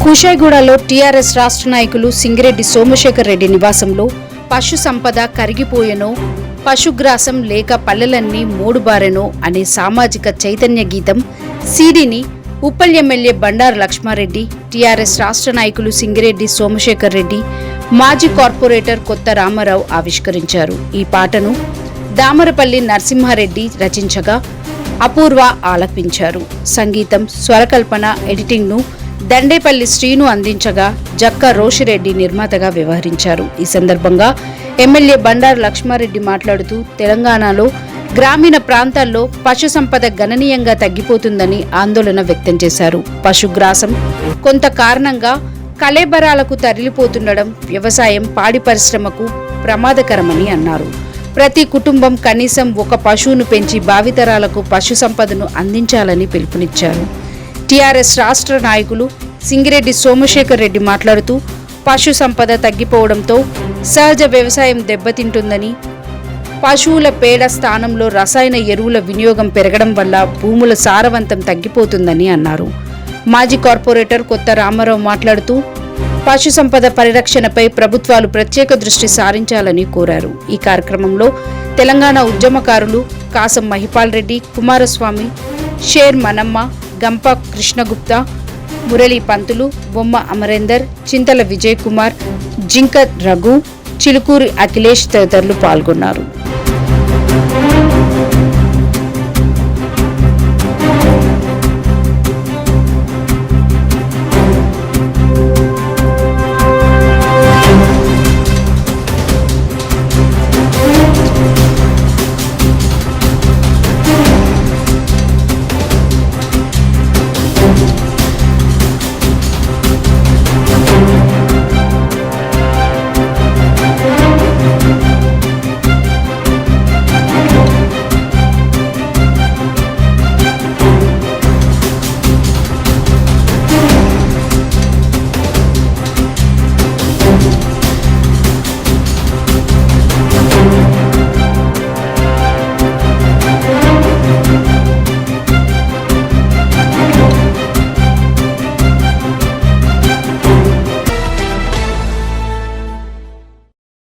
కూషాయిగూడలో TRS రాష్ట్ర నాయకులు సింగిరెడ్డి సోమశేఖర్ రెడ్డి నివాసంలో పశు సంపద కరిగిపోయెనో, పశుగ్రాసం లేక పల్లెలన్నీ మూడుబారెనో అనే సామాజిక చైతన్య గీతం సీడీని ఉప్పల్ ఎమ్మెల్యే బండారు లక్ష్మారెడ్డి, టీఆర్ఎస్ రాష్ట్ర నాయకులు సింగిరెడ్డి సోమశేఖర్ రెడ్డి, మాజీ కార్పొరేటర్ కొత్త రామారావు ఆవిష్కరించారు. ఈ పాటను దామరపల్లి నరసింహారెడ్డి రచించగా అపూర్వ ఆలపించారు. సంగీతం, స్వరకల్పన, ఎడిటింగ్ను దండేపల్లి శ్రీను అందించగా జక్క రోషిరెడ్డి నిర్మాతగా వ్యవహరించారు. ఈ సందర్భంగా ఎమ్మెల్యే బండారు లక్ష్మారెడ్డి మాట్లాడుతూ తెలంగాణలో గ్రామీణ ప్రాంతాల్లో పశు సంపద గణనీయంగా తగ్గిపోతుందని ఆందోళన వ్యక్తం చేశారు. పశుగ్రాసం కొంత కారణంగా కళేబరాలకు తరలిపోతుండడం వ్యవసాయం, పాడి పరిశ్రమకు ప్రమాదకరమని అన్నారు. ప్రతి కుటుంబం కనీసం ఒక పశువును పెంచి భావితరాలకు పశు సంపదను అందించాలని పిలుపునిచ్చారు. టీఆర్ఎస్ రాష్ట్ర నాయకులు సింగిరెడ్డి సోమశేఖర్ రెడ్డి మాట్లాడుతూ పశు సంపద తగ్గిపోవడంతో సహజ వ్యవసాయం దెబ్బతింటుందని, పశువుల పేడ స్థానంలో రసాయన ఎరువుల వినియోగం పెరగడం వల్ల భూముల సారవంతం తగ్గిపోతుందని అన్నారు. మాజీ కార్పొరేటర్ కొత్త రామారావు మాట్లాడుతూ పశు సంపద పరిరక్షణపై ప్రభుత్వాలు ప్రత్యేక దృష్టి సారించాలని కోరారు. ఈ కార్యక్రమంలో తెలంగాణ ఉద్యమకారులు కాసం మహిపాల్ రెడ్డి, కుమారస్వామి, షేర్ మనమ్మ, గంప కృష్ణగుప్తా, మురళీ పంతులు, బొమ్మ అమరేందర్, చింతల విజయ్ కుమార్, జింక రఘు, చిలుకూరి అఖిలేష్ తదితరులు పాల్గొన్నారు.